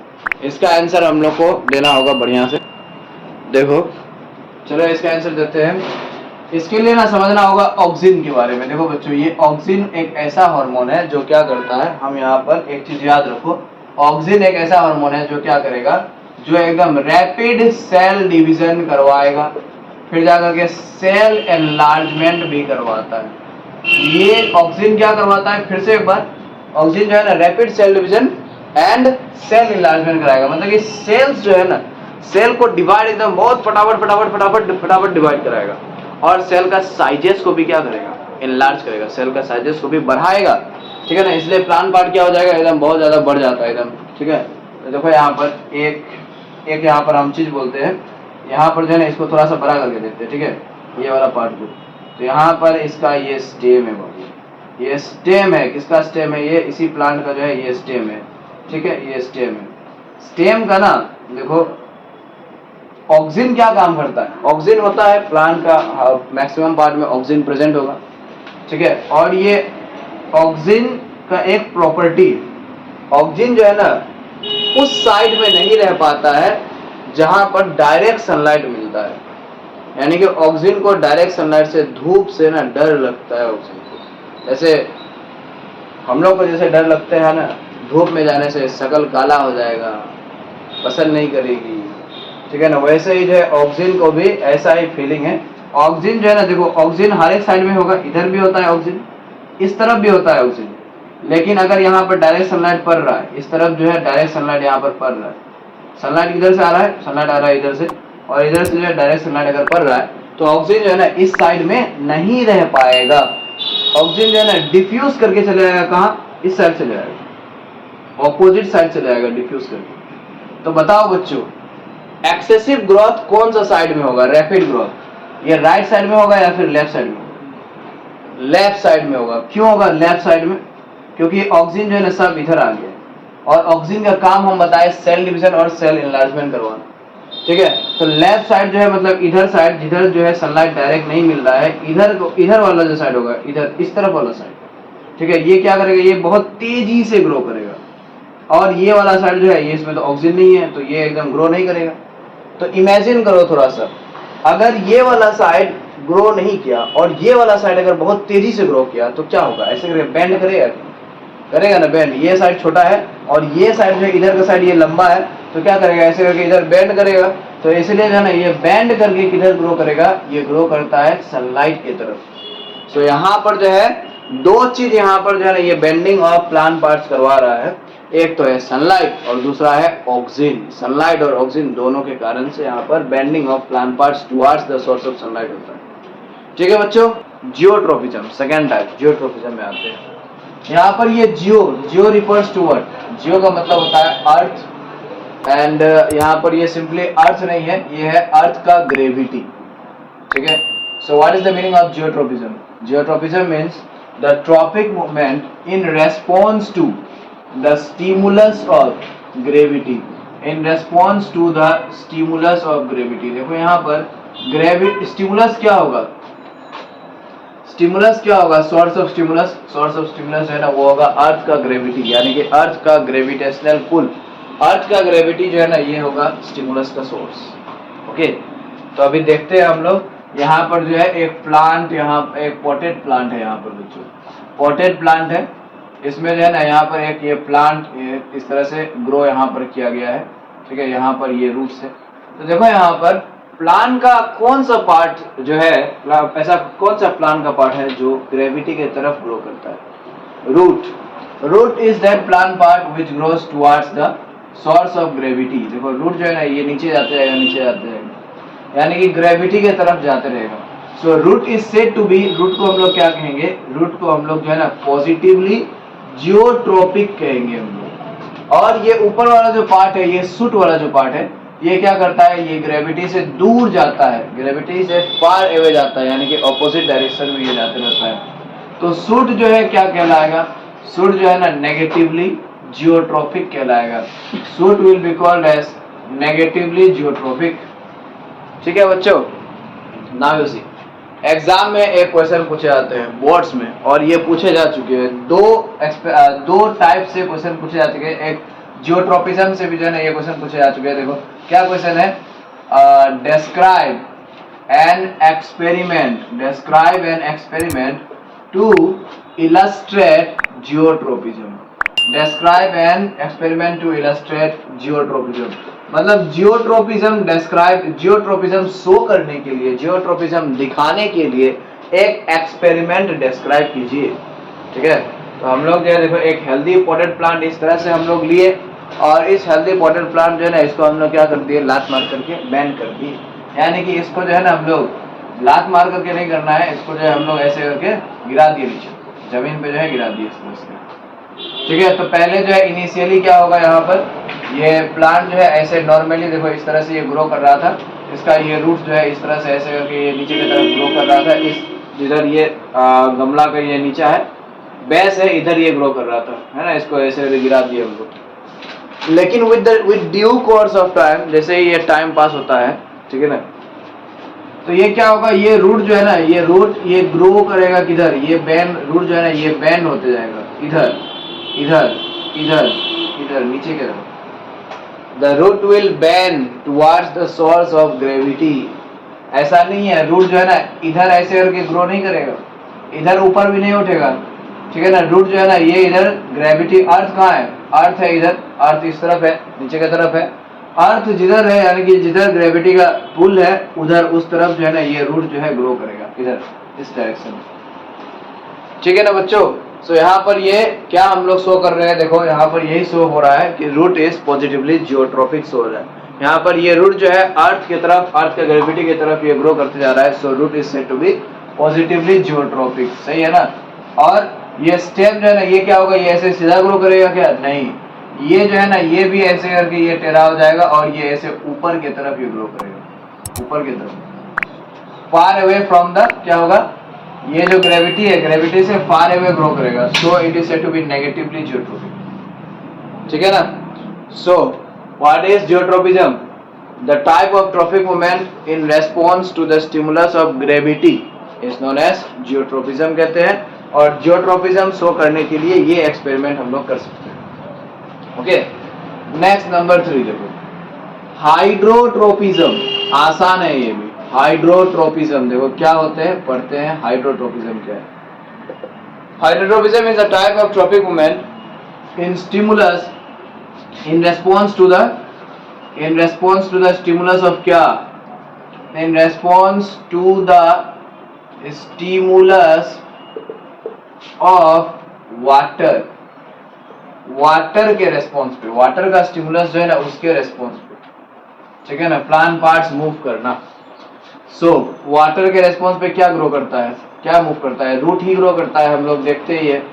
इसका आंसर हम लोग को देना होगा बढ़िया से। देखो चलो इसका आंसर देते हैं। इसके लिए ना समझना होगा ऑक्सिन के बारे में। देखो बच्चों, ये ऑक्सिन एक ऐसा हार्मोन है जो क्या करता है, हम यहाँ पर एक चीज याद रखो, ऑक्सिन एक ऐसा हार्मोन है जो क्या करेगा, जो एकदम रैपिड सेल डिवीजन करवाएगा, फिर जाकर के सेल एनलार्जमेंट भी करवाता है। ये ऑक्सिन क्या करवाता है, फिर से एक बार, ऑक्सिन जो है ना rapid cell division and cell enlargement कराएगा, मतलब कि सेल्स जो है ना, सेल को डिवाइड एकदम बहुत फटाफट डिवाइड कराएगा, और सेल का साइजेस को भी क्या करेगा, एनलार्ज करेगा, सेल का साइजेस को भी बढ़ाएगा, ठीक है ना। इसलिए प्लांट पार्ट क्या हो जाएगा, एकदम बहुत ज्यादा बढ़ जाता है एकदम, ठीक है। तो देखो यहाँ पर एक यहाँ पर हम चीज बोलते हैं, यहाँ पर जो है ना इसको थोड़ा सा बड़ा करके देते हैं, ठीक है, ये वाला पार्ट को। तो यहाँ पर इसका ये स्टेम है, ये स्टेम है, किसका स्टेम है, ये इसी प्लांट का जो है ये स्टेम है, ठीक है, ये स्टेम है। स्टेम का ना देखो ऑक्सिन क्या काम करता है, ऑक्सिन होता है प्लांट का मैक्सिमम पार्ट में ऑक्सिन प्रेजेंट होगा, ठीक है। और ये ऑक्सिन का एक प्रॉपर्टी, ऑक्सिन जो है ना उस साइड में नहीं रह पाता है जहां पर डायरेक्ट सनलाइट मिलता है, यानी कि ऑक्सिन को डायरेक्ट सनलाइट से, धूप से ना डर लगता है ऑक्सिन को। जैसे हम लोग को जैसे डर लगता है ना धूप में जाने से, शक्ल काला हो जाएगा, पसंद नहीं करेगी, ठीक है ना, वैसे ही जो है ऑक्सिन को भी ऐसा ही फीलिंग है। ऑक्सिन जो है ना देखो, ऑक्सिन हर एक साइड में होगा, इधर भी होता है ऑक्सिन, इस तरफ भी होता है ऑक्सिन, लेकिन अगर यहाँ पर डायरेक्ट सनलाइट पड़ रहा है, इस तरफ जो है डायरेक्ट सनलाइट यहाँ पर पड़ रहा है, सनलाइट इधर से आ रहा है, सनलाइट आ रहा है इधर से, और इधर से जो है डायरेक्ट सनलाइट अगर पड़ रहा है, तो ऑक्सिन जो है ना इस साइड में नहीं रह पाएगा, ऑक्सिन जो है ना डिफ्यूज करके चले जाएगा, कहाँ, इस साइड चले जाएगा, ऑपोजिट साइड चले जाएगा डिफ्यूज करके। तो बताओ बच्चों, एक्सेसिव ग्रोथ कौन सा साइड में होगा, रैपिड ग्रोथ, ये राइट साइड में होगा या फिर लेफ्ट साइड में होगा, लेफ्ट साइड में होगा। क्यों होगा लेफ्ट साइड में, क्योंकि ऑक्सिन जो है ना सब इधर आ गया, और ऑक्सिन का काम हम बताए सेल डिवीजन और सेल एनलार्जमेंट करवाना, ठीक है। तो लेफ्ट साइड जो है मतलब इधर साइड, जिधर जो है सनलाइट डायरेक्ट नहीं मिल रहा है, इधर वाला जो साइड होगा, इधर इस तरफ वाला साइड, ठीक है, ये क्या करेगा, ये बहुत तेजी से ग्रो करेगा। और ये वाला साइड जो है, ये इसमें तो ऑक्सीजन नहीं है, तो ये एकदम ग्रो नहीं करेगा। तो इमेजिन करो थोड़ा सा, अगर ये वाला साइड ग्रो नहीं किया और ये वाला साइड अगर बहुत तेजी से ग्रो किया तो क्या होगा, ऐसे करेगा, बेंड करेगा, करेगा ना बेंड। ये साइड छोटा है और ये साइड जो है, इधर का साइड ये लंबा है, तो क्या करेगा, ऐसे करके इधर बेंड करेगा। तो इसलिए जो है ना, ये बेंड करके किधर ग्रो करेगा, ये ग्रो करता है सनलाइट की तरफ। सो यहाँ पर जो है दो चीज यहाँ पर जो है ना, ये बेंडिंग ऑफ प्लांट पार्ट्स करवा रहा है। एक तो है सनलाइट और दूसरा है ऑक्सीजन। सनलाइट और ऑक्सीजन दोनों के कारण से यहाँ पर bending of plant parts towards the source of sunlight होता है। ठीक है बच्चों, जियोट्रोपिज्म सेकेंड टाइप, जियोट्रोपिज्म में आते हैं। यहाँ पर ये जियो रिफर्स टू व्हाट, जियो का मतलब होता है अर्थ, एंड यहाँ पर ये सिंपली अर्थ नहीं है, ये है अर्थ का ग्रेविटी। ठीक है, so what is the meaning of geotropism? Geotropism means the tropic movement in response to the stimulus of gravity, in response to the stimulus of gravity. देखो यहाँ पर ग्रेविटी, स्टिमुलस क्या होगा, स्टिमुलस क्या होगा, source of stimulus. Source of stimulus है ना, वो होगा अर्थ का ग्रेविटी, यानी कि अर्थ का ग्रेविटेशनल पुल। अर्थ का ग्रेविटी जो है ना, ये होगा स्टिमुलस का सोर्स। ओके, तो अभी देखते हैं हम लोग। यहाँ पर जो है एक प्लांट, यहाँ एक पॉटेड प्लांट है, यहाँ पर बच्चों पॉटेड प्लांट है। इसमें जो है ना, यहाँ पर एक ये प्लांट इस तरह से ग्रो यहाँ पर किया गया है। ठीक है, यहाँ पर ये रूट्स है। तो देखो यहाँ पर प्लांट का कौन सा पार्ट जो है, ऐसा कौन सा प्लांट का पार्ट है जो ग्रेविटी के तरफ ग्रो करता है? Root. Root is that plant part which grows towards the source of gravity. देखो रूट जो है ना, ये नीचे जाते रहेगा, नीचे जाते रहेगा, यानी कि ग्रेविटी के तरफ जाते रहेगा। So root is said to be, root को हम लोग क्या कहेंगे, रूट को हम लोग जो है ना पॉजिटिवली जियोट्रोपिक कहेंगे हम लोग। और ये ऊपर वाला जो पार्ट है, ये शूट वाला जो पार्ट है, ये क्या करता है, ये ग्रेविटी से दूर जाता है, ग्रेविटी से फार अवे जाता है, यानी कि ऑपोजिट डायरेक्शन में ये जाते रहता है। तो शूट जो है क्या कहलाएगा, शूट जो है ना नेगेटिवली जियोट्रोपिक कहलाएगा। Shoot will be called as negatively geotropic. ठीक है बच्चों, नाउ यू सी, एग्जाम में एक क्वेश्चन पूछे जाते हैं बोर्ड्स में, और ये पूछे जा चुके हैं। दो टाइप से क्वेश्चन पूछे जा चुके हैं। एक जियोट्रोपिज्म से भी जो है ना ये क्वेश्चन पूछे जा चुके हैं। देखो क्या क्वेश्चन है, describe an experiment, describe an experiment to illustrate geotropism. Describe an experiment to illustrate geotropism, मतलब जियोट्रोपिज्म डिस्क्राइब, जियोट्रोपिज्म शो करने के लिए, जियोट्रोपिज्म दिखाने के लिए एक एक्सपेरिमेंट डिस्क्राइब कीजिए। ठीक है, तो हम लोग जो है देखो एक हेल्दी पॉटेड प्लांट इस तरह से हम लोग लिए, और इस हेल्दी पॉटेड प्लांट जो है ना, इसको हम लोग क्या कर दिए, लात मार करके बेंड कर दिए। यानी कि इसको जो है ना हम लोग लात मार करके नहीं करना है, इसको जो है हम लोग ऐसे करके गिरा दिए नीचे, जमीन पे जो है गिरा दिए इस तरह से। ठीक है, तो पहले जो है इनिशियली क्या होगा, यहाँ पर ये प्लांट जो है ऐसे नॉर्मली देखो इस तरह से ये ग्रो कर रहा था। इसका ये रूट जो है इस तरह से ऐसे करके ये नीचे की तरफ ग्रो कर रहा था। इस जिधर ये गमला का ये नीचा है, बेस है, इधर ये ग्रो कर रहा था, है ना। इसको ऐसे गिरा दिए हम लोग। लेकिन with due course of time, जैसे ही ये टाइम पास होता है, ठीक है ना, तो ये क्या होगा, ये रूट जो है ना, ये रूट ये ग्रो करेगा किधर, ये बैंड रूट जो है ना, ये बैंड होते जाएगा इधर इधर इधर इधर नीचे की तरफ। The root will bend towards the source of gravity. ऐसा नहीं है, रूट जो है ना इधर ऐसे करके ग्रो नहीं करेगा, इधर ऊपर भी नहीं उठेगा। ठीक है ना, रूट जो है ना ये इधर ग्रेविटी, अर्थ कहाँ है, अर्थ है इधर, अर्थ इस तरफ है, नीचे की तरफ है। अर्थ जिधर है, यानी कि जिधर ग्रेविटी का पुल है उधर उस तरफ जो है ना ये रूट जो है ग्रो करेगा इधर इस डायरेक्शन में। ठीक है ना बच्चों, सो यहाँ पर ये क्या हम लोग शो कर रहे हैं, देखो यहाँ पर यही शो हो रहा है कि root is positively geotropic show हो रहा है। यहाँ पर ये रूट जो है अर्थ की तरफ, अर्थ के ग्रेविटी की तरफ ये ग्रो करते जा रहा है। So root is said to be positively geotropic, सही है ना। और ये स्टेम जो है ना, ये क्या होगा, ये ऐसे सीधा ग्रो करेगा क्या, नहीं, ये जो है ना ये भी ऐसे करके ये टेढ़ा हो जाएगा और ये ऐसे ऊपर की तरफ ये ग्रो करेगा, ऊपर की तरफ, फार अवे फ्रॉम द, क्या होगा, ये जो ग्रेविटी है, ग्रेविटी से फार अवे ग्रो करेगा। So it is said to be negatively geotropic. ठीक है ना। So what is geotropism? The type of tropic movement in response to the stimulus of gravity is known as geotropism कहते हैं। और जियोट्रॉपिज्म शो करने के लिए ये एक्सपेरिमेंट हम लोग कर सकते हैं। ओके, नेक्स्ट नंबर 3 देखो, हाइड्रोट्रोपिज्म। आसान है ये भी। हाइड्रोट्रोपिज्म देखो क्या होते हैं, पढ़ते हैं हाइड्रोट्रोपिज्म क्या है। Hydrotropism is a type of tropic movement in stimulus in response to the stimulus of क्या, in response to the stimulus of water. Water के रेस्पॉन्स पे, वाटर का स्टिमुलस जो है ना उसके रेस्पॉन्स पे, ठीक है ना, प्लांट पार्ट्स मूव करना। सो वाटर के रेस्पॉन्स पे क्या ग्रो करता है, क्या मूव करता है, रूट ही ग्रो करता है। हम लोग देखते ही है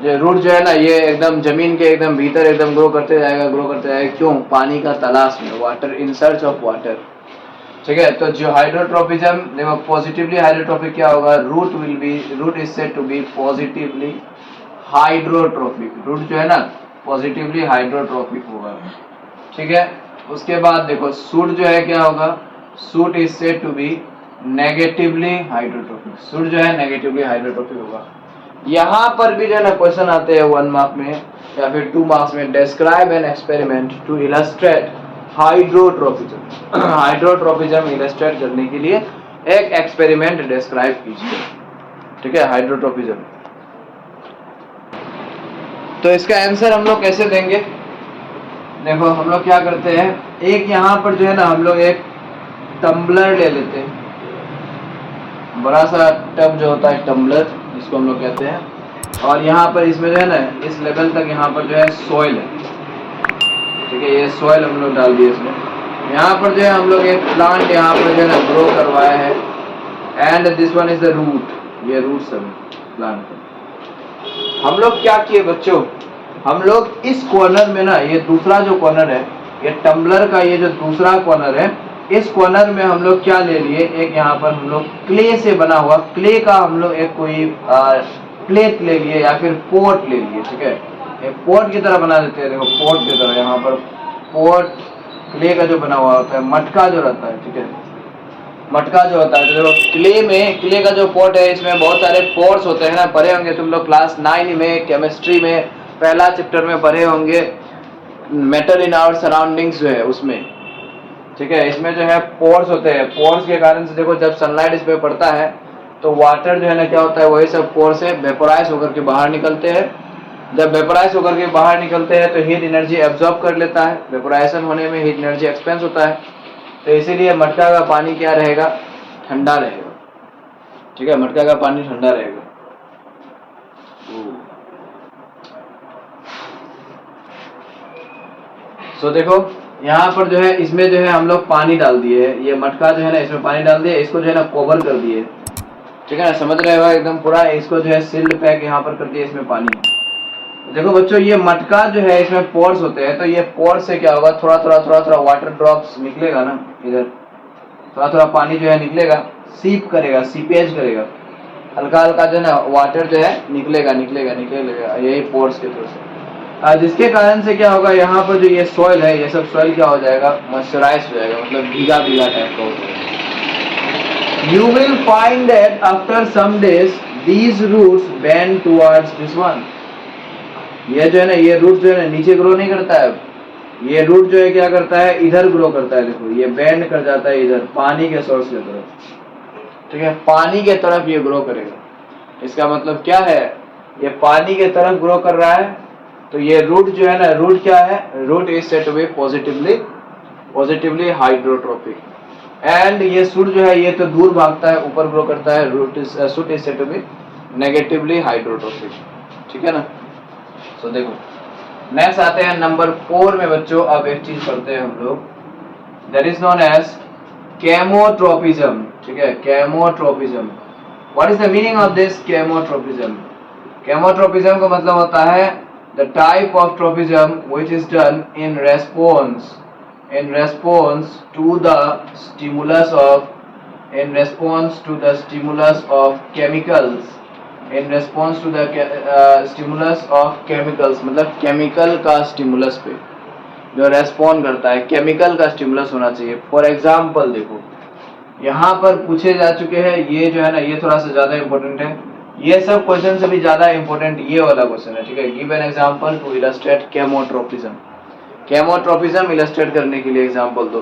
जो रूट जो है ना ये एकदम जमीन के एकदम भीतर एकदम ग्रो करते जाएगा। क्यों? पानी का तलाश में, water, in search of water, ठीक है। तो जो हाइड्रोट्रोपिज्म देखो, पॉजिटिवली हाइड्रोट्रोपिक क्या होगा, root is said to be positively hydrotropic. Root जो है ना पॉजिटिवली हाइड्रोट्रोपिक होगा, ठीक है। उसके बाद देखो सूट जो है क्या होगा, shoot is said to be negatively hydrotropic. Shoot जो है नेगेटिवली हाइड्रोट्रोपिक होगा। यहाँ पर भी जो है ना क्वेश्चन आते हैं 1 मार्क में या फिर 2 मार्क्स में, describe an experiment to illustrate hydrotropism. Hydrotropism illustrate करने के लिए एक एक्सपेरिमेंट डिस्क्राइब कीजिए, ठीक है, हाइड्रोट्रोपिज्म। तो इसका आंसर हम लोग कैसे देंगे, देखो हम लोग क्या करते हैं, एक यहाँ पर जो है ना हम लोग एक टम्बलर ले लेते हैं, बड़ा सा टब जो होता है टम्बलर जिसको हम लोग कहते हैं, और यहाँ पर इसमें जो है ना इस लेवल तक यहाँ पर जो है सॉइल है, ठीक है। ये सॉइल हम लोग डाल दिए इसमें। यहाँ पर जो है हम लोग एक प्लांट यहाँ पर जो है ना ग्रो करवाया है, and this one is the root, ये रूट सब प्लांट का। हम लोग क्या किए बच्चों, हम लोग इस कॉर्नर में ना, ये दूसरा जो कॉर्नर है, ये टम्बलर का ये जो दूसरा कॉर्नर है, इस कॉर्नर में हम लोग क्या ले लिए, एक यहाँ पर हम लोग क्ले से बना हुआ, क्ले का हम लोग एक कोई प्लेट ले लिए या फिर पोट ले लिए, ठीक है। एक पोट की तरह बना देते हैं, देखो पोट की तरह, यहाँ पर पोट क्ले का जो बना हुआ होता है, मटका जो रहता है, ठीक है, मटका जो होता है। तो देखो क्ले में, क्ले का जो पोट है इसमें बहुत सारे पोर्स होते हैं ना, पढ़े होंगे तुम लोग क्लास 9 में केमिस्ट्री में पहला चैप्टर में पढ़े होंगे, मैटर इन आवर सराउंडिंग्स जो है उसमें, ठीक है। इसमें जो है पोर्स होते हैं, पोर्स के कारण से देखो जब सनलाइट इस पे पड़ता है तो वाटर जो है ना क्या होता है, वही सब पोर्स से वेपोराइज होकर के बाहर निकलते हैं। जब वेपोराइज होकर के बाहर निकलते हैं तो हीट एनर्जी एब्जॉर्ब कर लेता है, वेपोराइजेशन होने में हीट एनर्जी एक्सपेंस होता है, तो इसीलिए मटका का पानी क्या रहेगा, ठंडा रहेगा, ठीक है, मटका का पानी ठंडा रहेगा। सो देखो यहाँ पर जो है इसमें जो है हम लोग पानी डाल दिए, ये मटका जो है ना इसमें पानी डाल दिए, इसको जो है ना कवर कर दिए, ठीक है ना, समझ रहे हो एकदम पूरा, इसको जो है सील्ड पैक यहाँ पर कर दिया इसमें पानी। देखो बच्चों ये मटका जो है इसमें पोर्स होते हैं, तो ये पोर्स से क्या होगा, थोड़ा थोड़ा वाटर ड्रॉप्स निकलेगा ना, इधर थोड़ा पानी जो है निकलेगा, सीप करेगा, सीपेज करेगा, हल्का हल्का जो है ना वाटर जो है निकलेगा, यही पोर्स के थ्रू से, जिसके कारण से क्या होगा, यहाँ पर जो ये सॉइल है, ये सब सॉइल क्या हो जाएगा, मॉइस्चराइज हो जाएगा, मतलब भीगा भीगा टाइप का हो जाएगा। You will find that after some days these roots bend towards this one. ये जो है ना, ये रूट जो है ना नीचे ग्रो नहीं करता है, ये रूट जो है क्या करता है, इधर ग्रो करता है। देखो ये बेंड कर जाता है इधर, पानी के सोर्स की तरफ, ठीक है, पानी के तरफ ये ग्रो करेगा। इसका मतलब क्या है, ये पानी के तरफ ग्रो कर रहा है, तो ये रूट जो है ना, रूट क्या है, root is said to be positively hydrotropic, and ये सूट जो है ये तो दूर भागता है, ऊपर ग्रो करता है, shoot is said to be negatively hydrotropic, ठीक है ना। सो देखो नेक्स्ट आते हैं नंबर 4 में बच्चों। अब एक चीज पढ़ते हैं हम लोग, that is known as chemotropism, ठीक है, chemotropism. What is the meaning of this chemotropism? Chemotropism का मतलब होता है the type of tropism which is done in response to the stimulus of chemicals, मतलब केमिकल का स्टिमुलस पे जो रेस्पॉन्ड करता है, केमिकल का स्टिमुलस होना चाहिए। फॉर एग्जाम्पल देखो यहाँ पर पूछे जा चुके हैं, ये जो है ना ये थोड़ा सा ज्यादा इंपॉर्टेंट है, ये सब क्वेश्चन से भी ज्यादा इंपॉर्टेंट ये वाला क्वेश्चन है, ठीक है। Give an example to illustrate chemotropism. Chemotropism illustrate करने के लिए एग्जांपल दो।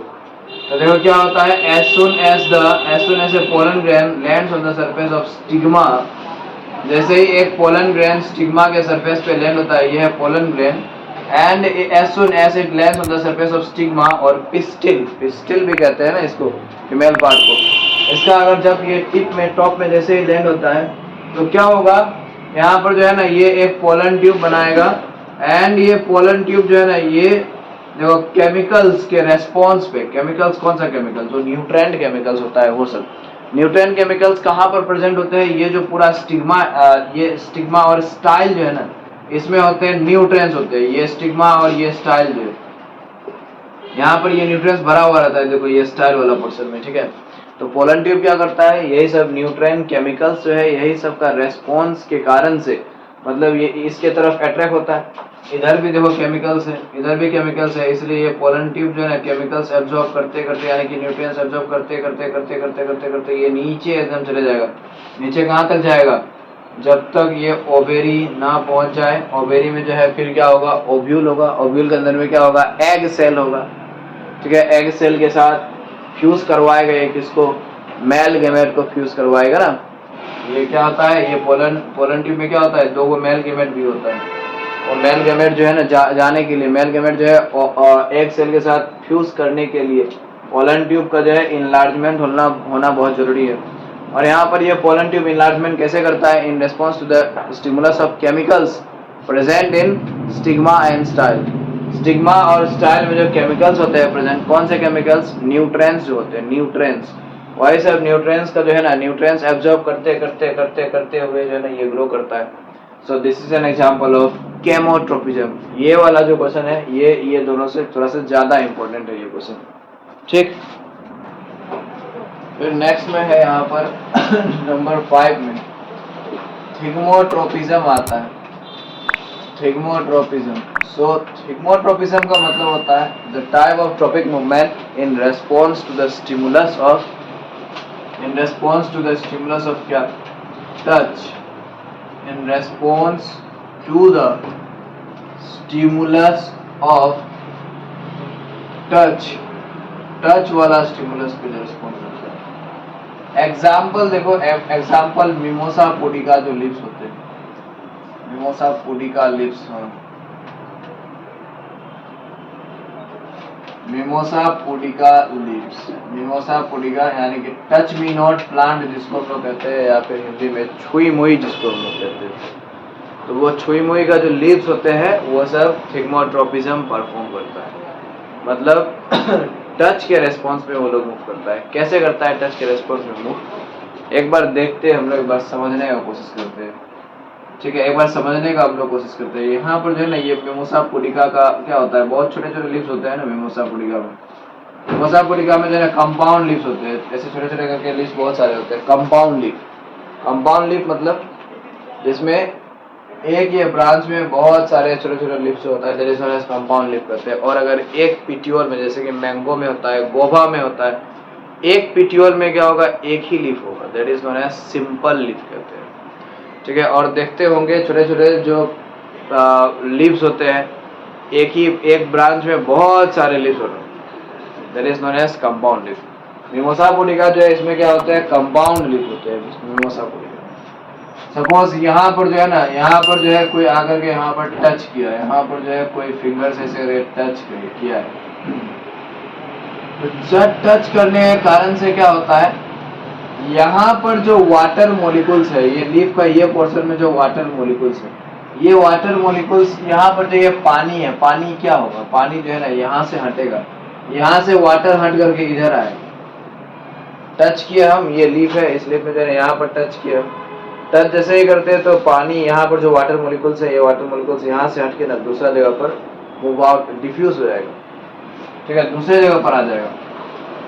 तो देखो क्या होता है, as soon as a pollen grain lands on the surface of stigma, जैसे ही एक पोलन ग्रेन स्टिग्मा के सरफेस पे लैंड होता है, ये है pollen grain, and as soon as it lands on the surface of stigma और पिस्टिल भी कहते हैं ना इसको, फीमेल पार्ट को, इसका अगर जब ये टिप में टॉप में जैसे ही लैंड होता है तो क्या होगा, यहाँ पर जो है ना ये एक पोलन ट्यूब बनाएगा, एंड ये पोलन ट्यूब जो है ना ये देखो केमिकल्स के रेस्पॉन्स पे, केमिकल्स कौन सा केमिकल, जो न्यूट्रेंट केमिकल्स होता है वो सब न्यूट्रेंट केमिकल्स कहाँ पर प्रेजेंट होते हैं, ये जो पूरा स्टिग्मा, ये स्टिग्मा और स्टाइल जो है ना इसमें होते हैं न्यूट्रिएंट्स होते हैं, ये स्टिग्मा और ये स्टाइल जो है यहाँ पर ये न्यूट्रिएंट्स भरा हुआ रहता है, देखो ये स्टाइल वाला पोर्शन में, ठीक है। तो पोलन ट्यूब क्या करता है, यही सब न्यूट्रिएंट केमिकल्स जो है यही सब का रेस्पॉन्स के कारण से मतलब ये इसके तरफ अट्रैक्ट होता है। इधर भी देखो केमिकल्स है, इधर भी केमिकल्स है, इसलिए ये पोलन ट्यूब जो है ना केमिकल्स एब्जॉर्ब करते करते यानी कि न्यूट्रिएंट्स एब्जॉर्ब करते करते करते करते करते करते ये नीचे एकदम चले जाएगा। नीचे कहाँ तक जाएगा, जब तक ये ओवेरी ना पहुंच जाए। ओवेरी में जो है फिर क्या होगा, ओव्यूल होगा, ओव्यूल के अंदर में क्या होगा, एग सेल होगा, ठीक है। एग सेल के साथ फ्यूज करवाएगा, ये किसको, मेल गैमेट को फ्यूज करवाएगा ना। ये क्या होता है, ये पोलन ट्यूब में क्या होता है, दो गो मेल गैमेट भी होता है, और मेल गैमेट जो है ना जाने के लिए, मेल गैमेट जो है एग सेल के साथ फ्यूज करने के लिए पोलन ट्यूब का जो है इनलार्जमेंट होना बहुत जरूरी है। और यहाँ पर ये पोलन ट्यूब इनलार्जमेंट कैसे करता है, in response to the stimulus of chemicals present in stigma and style. Stigma और स्टाइल में जो केमिकल्स होते हैं प्रेजेंट, कौन से केमिकल्स, न्यूट्रिएंट्स जो होते हैं, न्यूट्रिएंट्स, वही सब न्यूट्रिएंट्स का जो है ना दोनों एब्जॉर्ब करते करते करते करते हुए जो है ना ये ग्रो करता है। So this is an example of केमोट्रोपिज्म। ये वाला जो क्वेश्चन है ये दोनों से थोड़ा सा ज्यादा इंपॉर्टेंट है ये क्वेश्चन, ठीक। फिर नेक्स्ट में है यहाँ पर नंबर 5 में थिग्मोट्रोपिज्म आता है। थिग्मोट्रोपिज्म, सो थिग्मोट्रोपिज्म का मतलब होता है the type of tropic movement in response to the stimulus of क्या, touch, in response to the stimulus of touch वाला स्टिमुलस पे जो रिस्पॉन्स होता है। एग्जाम्पल देखो, एग्जाम्पल मिमोसा पुडिका जो लिप्स होते हैं, mimosa pudica leaves, mimosa pudica leaves, mimosa pudica यानी कि टच मी नॉट प्लांट जिसको हम लोग कहते हैं, या फिर हिंदी में छुई मुई जिसको हम लोग कहते हैं। तो वो छुई मुई का जो लीव्स होते हैं वो सब थिग्मोट्रोपिज्म परफॉर्म करता है, मतलब टच के रेस्पॉन्स में वो लोग मूव करता है। कैसे करता है टच के रेस्पॉन्स में मूव, एक बार देखते हैं हम लोग, एक बार समझने का कोशिश करते हैं, ठीक है। एक बार समझने का हम लोग कोशिश करते हैं। यहाँ पर जो है ना ये मिमोसा पुडिका का क्या होता है, बहुत छोटे छोटे लीव्स होते हैं ना मिमोसा पुडिका में। मिमोसा पुडिका में जो है ना कंपाउंड लीव्स होते हैं, ऐसे छोटे छोटे करके लीव्स बहुत सारे होते हैं। कंपाउंड लीफ मतलब जिसमें एक ये ब्रांच में बहुत सारे छोटे छोटे लीव्स होता है, that is known as compound leaf कहते हैं। और अगर एक पिट्यूल में, जैसे कि मैंगो में होता है, गोभा में होता है, एक पिट्यूल में क्या होगा, एक ही लीफ होगा, that is known as simple leaf कहते हैं, ठीक है। और देखते होंगे छोटे छोटे जो लीव्स होते हैं, एक ब्रांच में बहुत सारे लीव्स होते हैं, that is known as compound leaf. Mimosa pudica जो है इसमें क्या होता है, कंपाउंड लीफ होते हैं मिमोसा पुडिका। सपोज यहाँ पर जो है ना, यहाँ पर जो है कोई आकर के यहाँ पर टच किया, यहाँ पर जो है कोई फिंगर से ऐसे टच किया है, तो टच करने के कारण से क्या होता है, यहाँ पर जो वाटर मॉलिक्यूल्स है, ये लीफ का ये पोर्शन में जो वाटर मॉलिक्यूल्स है, ये वाटर मॉलिक्यूल्स यहाँ पर जो ये पानी है, पानी क्या होगा, पानी जो है ना यहाँ से हटेगा, यहाँ से वाटर हट करके इधर आएगा। टच किया हम, ये लीफ है, इस लीफ में जो है यहाँ पर टच किया, टच जैसे ही करते हैं तो पानी यहाँ पर जो वाटर मॉलिक्यूल्स है, ये वाटर मॉलिक्यूल्स यहाँ से हट के ना दूसरा जगह पर मूव आउट, डिफ्यूज हो जाएगा, ठीक है, दूसरे जगह पर आ जाएगा।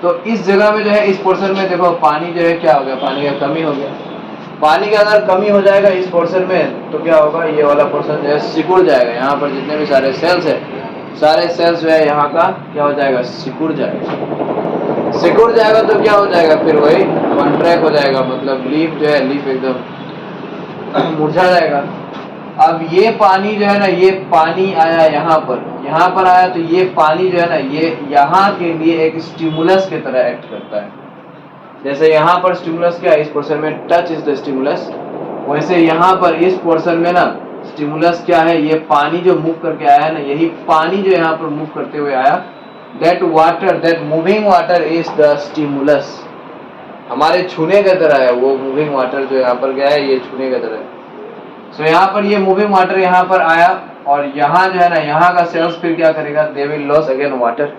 तो इस जगह में जो है, इस पोर्शन में देखो पानी जो है क्या हो गया, पानी का कमी हो गया। पानी का अगर कमी हो जाएगा इस पोर्शन में तो क्या होगा, ये वाला पोर्शन जो है सिकुड़ जाएगा। यहाँ पर जितने भी सारे सेल्स है, सारे सेल्स जो है यहाँ का क्या हो जाएगा, सिकुड़ जाएगा। सिकुड़ जाएगा तो क्या हो जाएगा, फिर वही कॉन्ट्रैक्ट हो जाएगा, मतलब लीफ जो है, लीफ एकदम मुरझा जाएगा। अब ये पानी जो है ना, ये पानी आया यहाँ पर आया, तो ये पानी जो है ना, ये यहाँ के लिए एक स्टिमुलस की तरह एक्ट करता है। जैसे यहाँ पर स्टिमुलस क्या है, इस पोर्शन में टच इज द स्टिमुलस, वैसे यहाँ पर इस पोर्शन में ना स्टिमुलस क्या है, ये पानी जो मूव करके आया है ना, यही पानी जो यहाँ पर मूव करते हुए आया, that water, that moving water is the stimulus. हमारे छूने की तरह है वो मूविंग वाटर जो यहाँ पर गया है, ये छूने की तरह है। सो यहाँ पर ये मूविंग वाटर यहाँ पर आया, और यहाँ जो है ना, यहाँ का सेल्स फिर क्या करेगा, they will loss again water.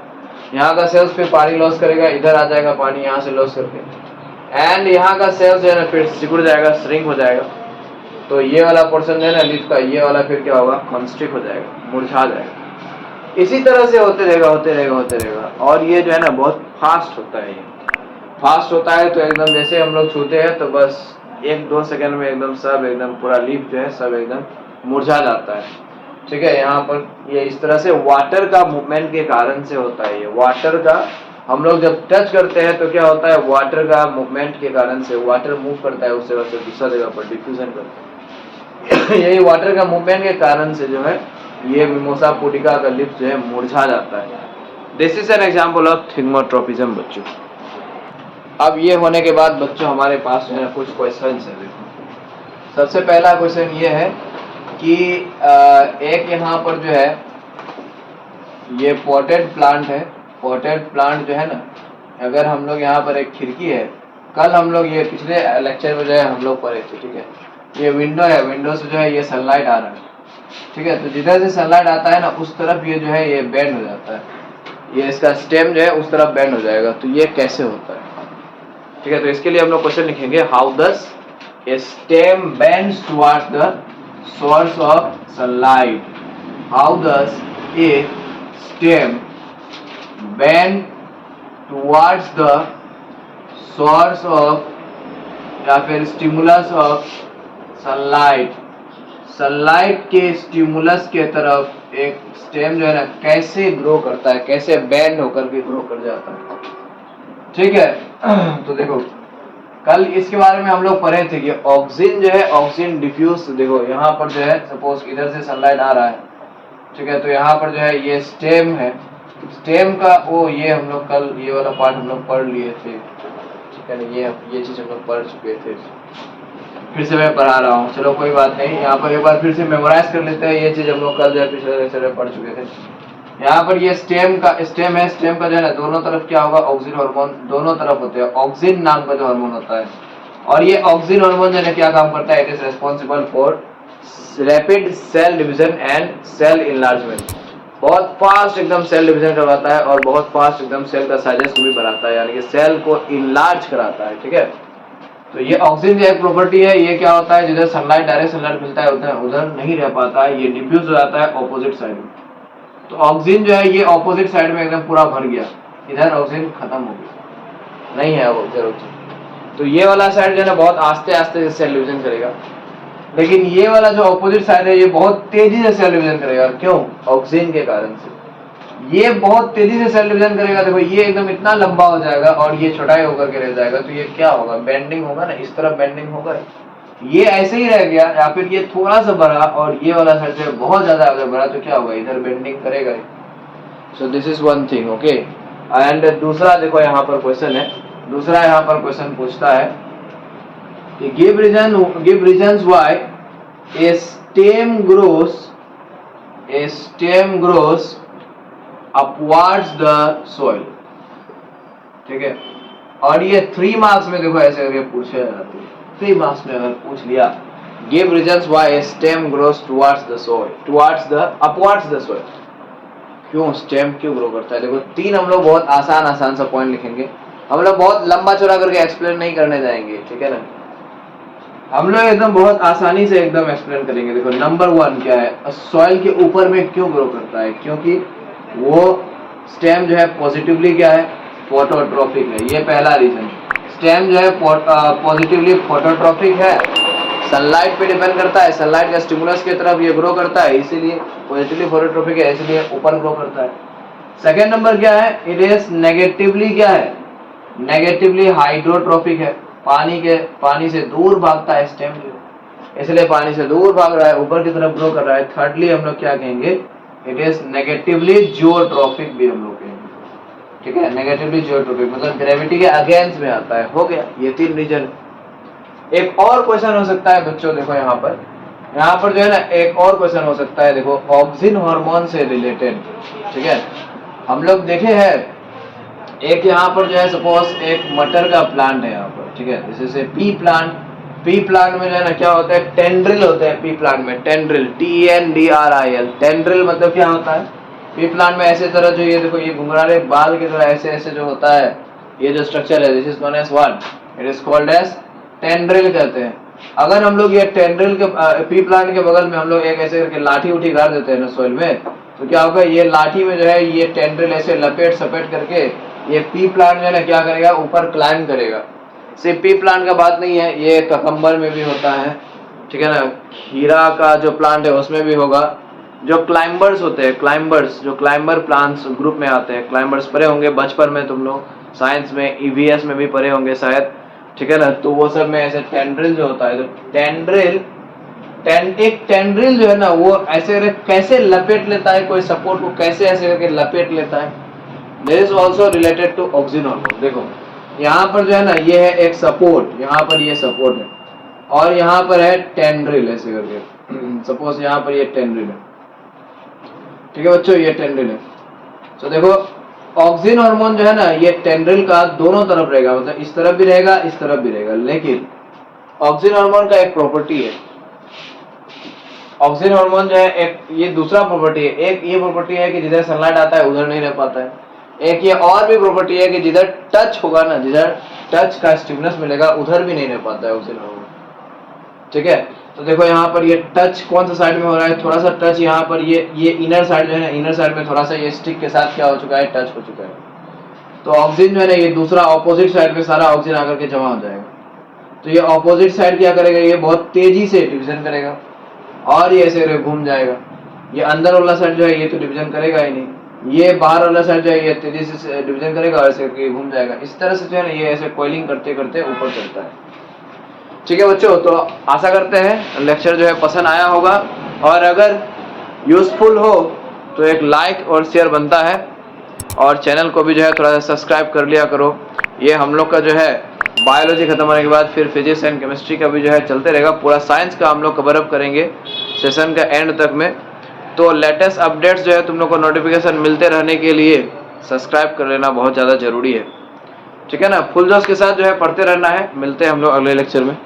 यहाँ का सेल्स फिर पानी लॉस करेगा, इधर आ जाएगा पानी यहाँ से लॉस करके, एंड यहाँ का सेल्स जो है ना फिर सिकुड़ जाएगा, श्रिंक हो जाएगा। तो ये वाला पोर्शन जो है ना लीफ का, ये वाला फिर क्या होगा, कॉन्स्ट्रिक्ट हो जाएगा, मुरझा जाएगा। इसी तरह से होते रहेगा। और ये जो है ना बहुत फास्ट होता है, ये फास्ट होता है। तो एकदम जैसे हम लोग छूते हैं तो बस 1-2 सेकंड में एकदम सब एकदम पूरा लीफ जो है सब एकदम मुरझा जाता है। ठीक है, यहाँ पर ये इस तरह से वाटर का मूवमेंट के कारण से होता है। ये वाटर का, हम लोग जब टच करते हैं तो क्या होता है, वाटर का मूवमेंट के कारण से वाटर मूव करता है उस जगह से दूसरा जगह पर डिफ्यूजन करता है। यही वाटर का मूवमेंट के कारण से जो है ये मिमोसा पुडिका का लीफ जो है मुरझा जाता है। This is an example of thigmotropism बच्चों। अब ये होने के बाद बच्चों हमारे पास जो है कुछ क्वेश्चन है। देखो, सबसे पहला क्वेश्चन ये है कि एक यहाँ पर जो है ये पॉटेड प्लांट है। पॉटेड प्लांट जो है ना, अगर हम लोग यहाँ पर एक खिड़की है, कल हम लोग ये पिछले लेक्चर में जो है हम लोग पढ़े थे। ठीक है, ये विंडो है, विंडो से जो है ये सनलाइट आ रहा है। ठीक है, तो जिधर से सनलाइट आता है ना उस तरफ ये जो है ये बेंड हो जाता है, ये इसका स्टेम जो है उस तरफ बेंड हो जाएगा। तो ये कैसे होता है? ठीक है, तो इसके लिए हम लोग क्वेश्चन लिखेंगे, how does a stem bends towards the source of sunlight. How does a stem bend towards the source of, या फिर स्टिमुलस ऑफ सनलाइट। सनलाइट के स्टिमुलस के तरफ एक स्टेम जो है ना कैसे ग्रो करता है, कैसे बेंड होकर के ग्रो कर जाता है। ठीक है, तो देखो कल इसके बारे में हम लोग पढ़े थे कि ऑक्सीजन जो है, ऑक्सीजन डिफ्यूज, देखो यहाँ पर जो है सपोज इधर से सनलाइट आ रहा है। ठीक है, तो यहाँ पर जो है ये स्टेम है, स्टेम का वो ये हम लोग कल ये वाला पार्ट हम लोग पढ़ लिए थे। ठीक है ना, ये चीज हम लोग पढ़ चुके थे, फिर से मैं पढ़ा रहा हूँ। चलो कोई बात नहीं, यहाँ पर एक बार फिर से मेमोराइज कर लेते हैं। ये चीज हम लोग कल जो है पिछले लेक्चर में पढ़ चुके थे। यहाँ पर ये स्टेम है, स्टेम का जो है ना दोनों तरफ क्या होगा, ऑक्सीजन हार्मोन दोनों तरफ होते हैं। ऑक्सीजन नाम का जो हार्मोन होता है, और ये ऑक्सीजन हार्मोन जो है क्या काम करता है, it is responsible for rapid cell division and cell enlargement. बहुत फास्ट एकदम सेल डिवीजन करवाता है और बहुत फास्ट एकदम सेल का साइजेस को भी बढ़ाता है, यानी कि सेल को इनलार्ज कराता है। ठीक है, तो ये ऑक्सीजन की एक प्रॉपर्टी है। ये क्या होता है, जिधर सनलाइट, डायरेक्ट सनलाइट मिलता है उधर नहीं रह पाता है, ये डिफ्यूज हो जाता है ऑपोजिट साइड में। तो ऑक्सीजन जो है ये ऑपोजिट साइड में एकदम पूरा भर गया, इधर ऑक्सीजन खत्म हो गया, नहीं है वो इधर ऑक्सीजन। तो ये वाला साइड जो है ना बहुत आस्ते आस्ते सेल डिवीजन करेगा, लेकिन ये वाला जो ऑपोजिट साइड है ये बहुत तेजी से सेल डिवीजन करेगा। क्यों? ऑक्सीजन के कारण से ये बहुत तेजी से सेल डिवीजन करेगा। देखो ये एकदम इतना लंबा हो जाएगा और ये छोटा होकर के रह जाएगा, तो ये क्या होगा, बेंडिंग होगा ना, इस तरफ बेंडिंग होगा। ये ऐसे ही रह गया, या फिर ये थोड़ा सा बढ़ा और ये वाला साइड से बहुत ज्यादा अगर बढ़ा तो क्या होगा, इधर बेंडिंग करेगा। So this is one thing, okay. And दूसरा देखो यहाँ पर क्वेश्चन है, दूसरा यहाँ पर क्वेश्चन पूछता है कि give reasons why a stem grows upwards the soil. ठीक है, और ये 3 मार्क्स में देखो ऐसे करके पूछे जाते हैं। 3 मार्क्स में अगर पूछ लिया, give reasons why a stem grows towards the soil, upwards the soil. क्यों स्टेम क्यों ग्रो करता है? देखो 3 हम लोग बहुत आसान सा पॉइंट लिखेंगे, हम लोग बहुत लंबा चौड़ा करके एक्सप्लेन नहीं करने जाएंगे। ठीक है ना, हम लोग एकदम बहुत आसानी से एकदम एक्सप्लेन करेंगे। देखो नंबर 1 क्या है, सॉइल के ऊपर में क्यों ग्रो करता है? क्योंकि वो स्टेम जो है पॉजिटिवली क्या है, फोटोट्रॉपिक है। ये पहला रीजन, स्टेम जो है पॉजिटिवली फोटोट्रॉपिक है, सनलाइट पे डिपेंड करता है, सनलाइट का स्टिमुलस की तरफ ये ग्रो करता है, इसीलिए पॉजिटिवली फोटोट्रॉपिक है, इसलिए ऊपर ग्रो करता है। सेकेंड नंबर क्या है, इट इज नेगेटिवली क्या है, नेगेटिवली हाइड्रोट्रॉपिक है, पानी से दूर भागता है स्टेम जो। इसलिए पानी से दूर भाग रहा है, ऊपर की तरफ ग्रो कर रहा है। थर्डली हम लोग क्या कहेंगे, इट इज नेगेटिवली जियोट्रॉपिक भी हम लोग कहेंगे, ठीक है। नेगेटिवली जियोट्रॉपिक मतलब ग्रेविटी के अगेंस्ट में आता है। हो गया, ये 3 रीजन। एक और क्वेश्चन हो सकता है बच्चों, देखो यहाँ पर जो है ना एक और क्वेश्चन हो सकता है, देखो ऑक्सिन हार्मोन से रिलेटेड, ठीक है। हम लोग देखे हैं एक यहाँ पर जो है सपोज एक मटर का प्लांट है यहाँ पर, ठीक है, जैसे पी प्लांट। पी प्लांट में जो है ना क्या होता है, टेंड्रिल होते हैं पी प्लांट में, टेंड्रिल, TNDRIL। टेंड्रिल मतलब क्या होता है, पी प्लांट में ऐसे तरह जो ये देखो ये घुंघराले बाल की तरह ऐसे ऐसे जो होता है, ये जो स्ट्रक्चर है, this is known as what, it is called as tendril कहते हैं। अगर हम लोग ये टेंड्रिल के पी प्लांट के बगल में हम लोग एक ऐसे करके लाठी उठी गाड़ देते हैं ना सोइल में, तो क्या होगा, ये लाठी में जो है ये टेंड्रिल ऐसे लपेट सपेट करके ये पी प्लांट जो है ना क्या करेगा, ऊपर क्लाइंब करेगा। सिर्फ पी प्लांट का बात नहीं है, ये ककम्बर में भी होता है, ठीक है ना, खीरा का जो प्लांट है उसमें भी होगा। जो क्लाइंबर्स होते हैं, क्लाइंबर्स, जो क्लाइंबर प्लांट्स ग्रुप में आते हैं, क्लाइंबर्स पढ़े होंगे बचपन में तुम लोग, साइंस में EVS में भी पढ़े होंगे शायद, ठीक है ना। तो वो सब में ऐसे टेंड्रिल जो होता है, तो एक टेंड्रिल जो है ना वो ऐसे कैसे लपेट लेता है, कोई सपोर्ट को कैसे ऐसे करके लपेट लेता है। This is also related to auxin hormone. देखो यहाँ पर जो है ना ये है एक सपोर्ट, यहाँ पर ये सपोर्ट है और यहाँ पर है टेंड्रिल ऐसे करके। सपोज यहाँ पर ये टेंड्रिल है, ठीक है बच्चों, ये टेंड्रिल है। तो देखो ऑक्सिन हार्मोन जो है ना ये टेंड्रिल का दोनों तरफ रहेगा, मतलब इस तरफ भी रहेगा इस तरफ भी रहेगा। लेकिन ऑक्सिन हार्मोन का एक प्रॉपर्टी है, ऑक्सिन हार्मोन जो है एक ये दूसरा प्रॉपर्टी है। एक ये प्रॉपर्टी है कि जिधर सनलाइट आता है उधर नहीं रह पाता है। एक ये और भी प्रॉपर्टी है कि जिधर टच होगा ना, जिधर टच का स्टिमुलस मिलेगा उधर भी नहीं रह पाता है ऑक्सिन हार्मोन, ठीक है। तो देखो यहाँ पर ये टच कौन सा साइड में हो रहा है, थोड़ा सा टच यहाँ पर ये इनर साइड जो है ना, इनर साइड में थोड़ा सा ये स्टिक के साथ क्या हो चुका है, टच हो चुका है। तो ऑक्सीजन जो है ना ये दूसरा ऑपोजिट साइड में सारा ऑक्सीजन आकर के जमा हो जाएगा। तो ये ऑपोजिट साइड क्या करेगा, ये बहुत तेजी से डिवीजन करेगा और ये ऐसे घूम जाएगा। ये अंदर वाला साइड जो है ये तो डिवीजन करेगा ही नहीं, ये बाहर वाला साइड जो है ये तेजी से डिवीजन करेगा और ऐसे घूम जाएगा। इस तरह से जो है ना ये ऐसे कोइलिंग करते करते ऊपर चलता है, ठीक है बच्चों। तो आशा करते हैं लेक्चर जो है पसंद आया होगा, और अगर यूजफुल हो तो एक लाइक और शेयर बनता है, और चैनल को भी जो है थोड़ा सा सब्सक्राइब कर लिया करो। ये हम लोग का जो है बायोलॉजी खत्म होने के बाद फिर फिजिक्स एंड केमिस्ट्री का भी जो है चलते रहेगा, पूरा साइंस का हम लोग कवर अप करेंगे सेशन का एंड तक में। तो लेटेस्ट अपडेट्स जो है तुम लोग को नोटिफिकेशन मिलते रहने के लिए सब्सक्राइब कर लेना बहुत ज़्यादा ज़रूरी है, ठीक है ना। फुल जोश के साथ जो है पढ़ते रहना है। मिलते हैं हम लोग अगले लेक्चर में।